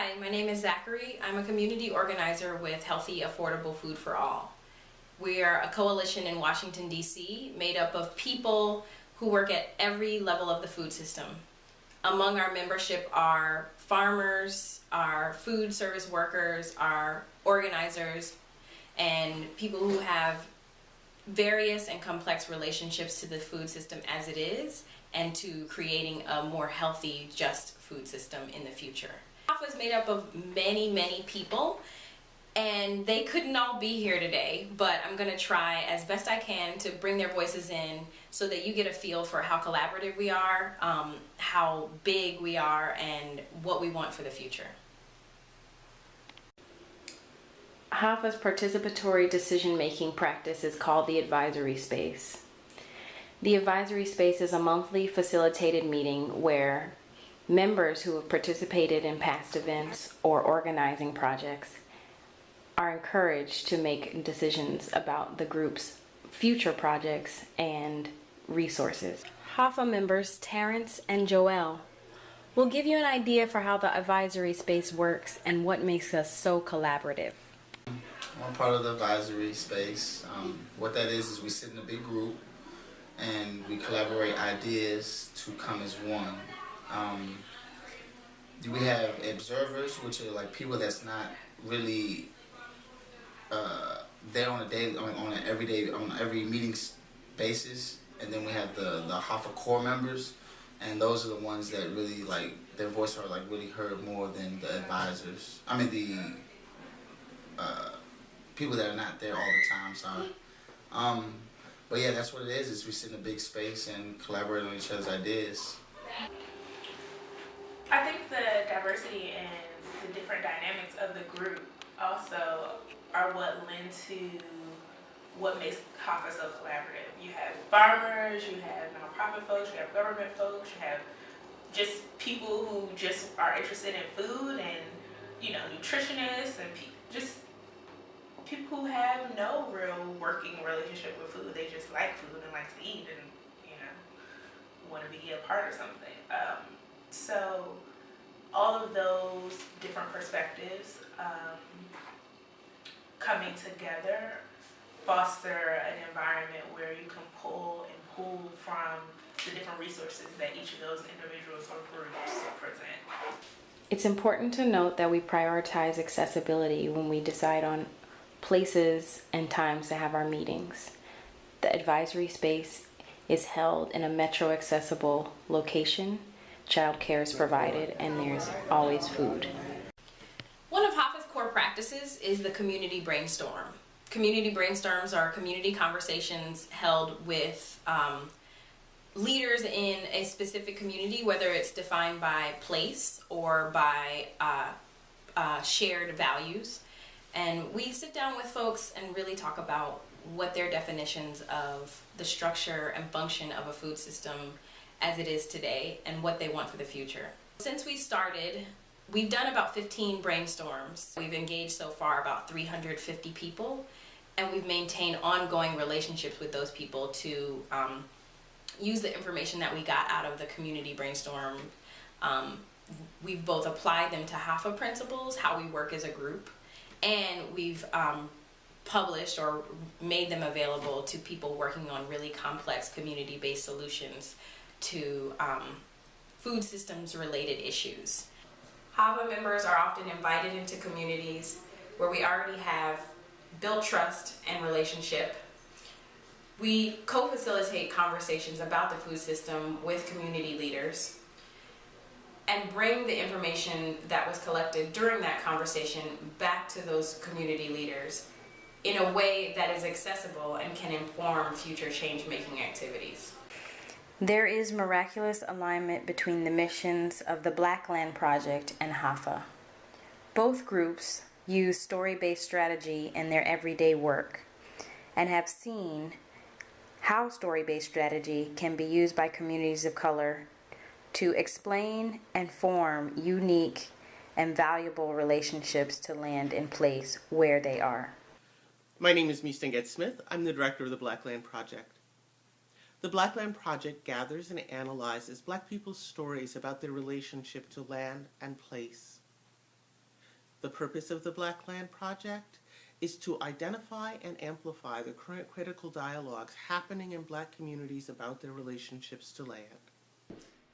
Hi, my name is Zachary. I'm a community organizer with Healthy, Affordable Food for All. We are a coalition in Washington, D.C. made up of people who work at every level of the food system. Among our membership are farmers, our food service workers, our organizers, and people who have various and complex relationships to the food system as it is and to creating a more healthy, just food system in the future. HAFA is made up of many people, and they couldn't all be here today, but I'm going to try as best I can to bring their voices in so that you get a feel for how collaborative we are, how big we are, and what we want for the future. HAFA's participatory decision-making practice is called the advisory space. The advisory space is a monthly facilitated meeting where members who have participated in past events or organizing projects are encouraged to make decisions about the group's future projects and resources. HAFA members Terrence and Joelle will give you an idea for how the advisory space works and what makes us so collaborative. I'm part of the advisory space. What that is we sit in a big group and we collaborate ideas to come as one. We have observers, which are like people that's not really there on a daily, on an everyday, on every meeting basis, and then we have the HAFA core members, and those are the ones that really like their voice are like really heard more than the advisors. I mean the people that are not there all the time. Sorry. But yeah, that's what it is we sit in a big space and collaborate on each other's ideas. I think the diversity and the different dynamics of the group also are what lend to what makes HAFA so collaborative. You have farmers, you have nonprofit folks, you have government folks, you have just people who just are interested in food and, you know, nutritionists and just people who have no real working relationship with food. They just like food and like to eat and, you know, want to be a part of something. So all of those different perspectives coming together foster an environment where you can pull from the different resources that each of those individuals or groups present. It's important to note that we prioritize accessibility when we decide on places and times to have our meetings. The advisory space is held in a metro accessible location. Childcare is provided, and there's always food. One of HAFA's core practices is the community brainstorm. Community brainstorms are community conversations held with leaders in a specific community, whether it's defined by place or by shared values. And we sit down with folks and really talk about what their definitions of the structure and function of a food system as it is today and what they want for the future. Since we started, we've done about 15 brainstorms. We've engaged so far about 350 people, and we've maintained ongoing relationships with those people to use the information that we got out of the community brainstorm. We've both applied them to HAFA principles, how we work as a group, and we've published or made them available to people working on really complex community-based solutions to food systems related issues. HAFA members are often invited into communities where we already have built trust and relationship. We co-facilitate conversations about the food system with community leaders and bring the information that was collected during that conversation back to those community leaders in a way that is accessible and can inform future change-making activities. There is miraculous alignment between the missions of the Blackland Project and HAFA. Both groups use story-based strategy in their everyday work and have seen how story-based strategy can be used by communities of color to explain and form unique and valuable relationships to land in place where they are. My name is Meestenget Smith. I'm the director of the Blackland Project. The Blackland Project gathers and analyzes Black people's stories about their relationship to land and place. The purpose of the Black Land Project is to identify and amplify the current critical dialogues happening in Black communities about their relationships to land.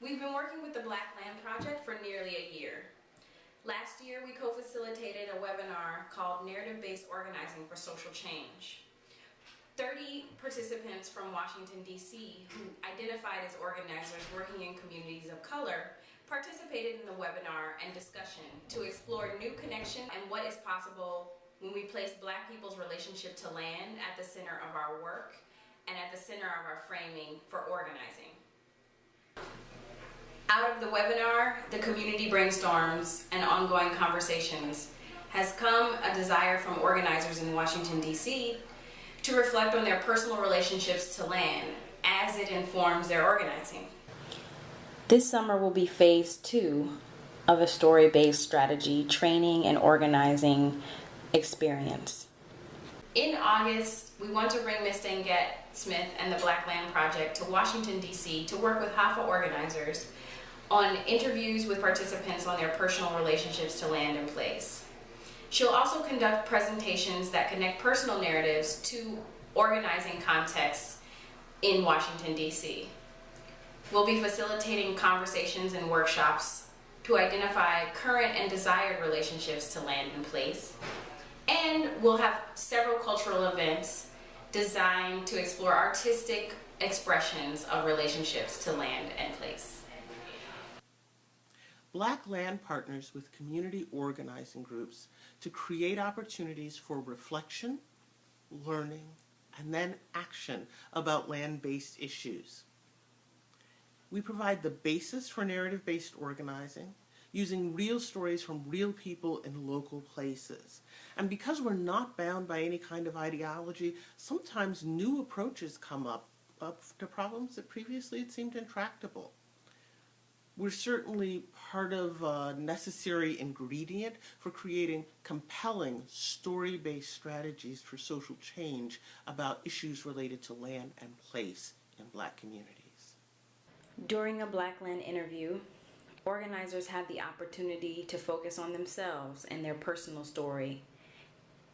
We've been working with the Black Land Project for nearly a year. Last year, we co-facilitated a webinar called Narrative-Based Organizing for Social Change. 30 participants from Washington, D.C., who identified as organizers working in communities of color, participated in the webinar and discussion to explore new connection and what is possible when we place Black people's relationship to land at the center of our work and at the center of our framing for organizing. Out of the webinar, the community brainstorms and ongoing conversations has come a desire from organizers in Washington, D.C. to reflect on their personal relationships to land as it informs their organizing. This summer will be phase 2 of a story-based strategy, training, and organizing experience. In August, we want to bring Ms. Stengett Smith and the Black Land Project to Washington, D.C. to work with HAFA organizers on interviews with participants on their personal relationships to land and place. She'll also conduct presentations that connect personal narratives to organizing contexts in Washington, D.C. We'll be facilitating conversations and workshops to identify current and desired relationships to land and place. And we'll have several cultural events designed to explore artistic expressions of relationships to land and place. Black Land partners with community organizing groups to create opportunities for reflection, learning, and then action about land-based issues. We provide the basis for narrative-based organizing using real stories from real people in local places. And because we're not bound by any kind of ideology, sometimes new approaches come up to problems that previously had seemed intractable. We're certainly part of a necessary ingredient for creating compelling story-based strategies for social change about issues related to land and place in Black communities. During a Black Land interview, organizers have the opportunity to focus on themselves and their personal story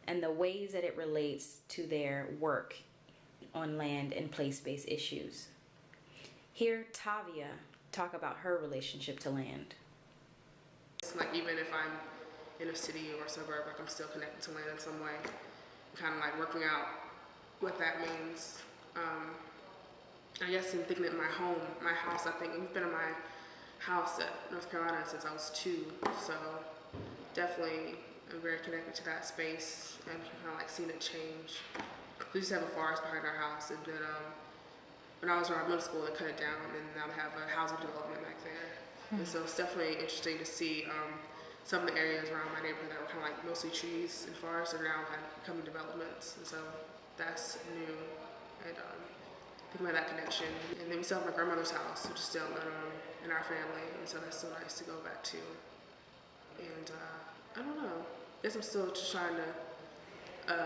and the ways that it relates to their work on land and place-based issues. Hear Tavia talk about her relationship to land. Like even if I'm in a city or a suburb, like I'm still connected to land in some way. Kind of like working out what that means. I guess in thinking of my house, I think we've been in my house at North Carolina since I was 2, so definitely I'm very connected to that space and kind of like seen it change. We used to have a forest behind our house, and then when I was around middle school, they cut it down, and now they have a housing development back there. And so it's definitely interesting to see some of the areas around my neighborhood that were kind of like mostly trees and forests are now kind of becoming developments, and so that's new. And thinking about that connection. And then we still have my grandmother's house, which is still in our family, and so that's so nice to go back to. And I don't know. I guess I'm still just trying to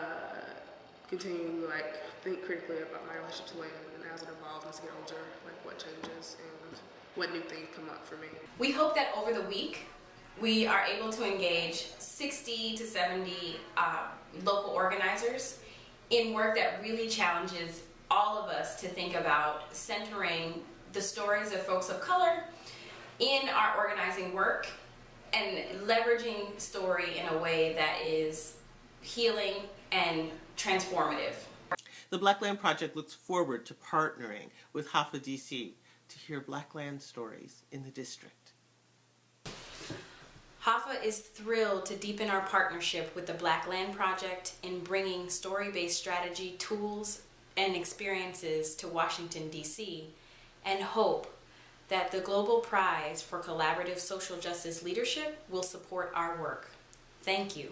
continue to like think critically about my relationship to land, and as it evolves as I get older, like what changes and what new things come up for me. We hope that over the week we are able to engage 60 to 70 local organizers in work that really challenges all of us to think about centering the stories of folks of color in our organizing work and leveraging story in a way that is healing and transformative. The Black Land Project looks forward to partnering with HAFA DC to hear Black land stories in the district. HAFA is thrilled to deepen our partnership with the Black Land Project in bringing story-based strategy, tools, and experiences to Washington, D.C., and hope that the Global Prize for Collaborative Social Justice Leadership will support our work. Thank you.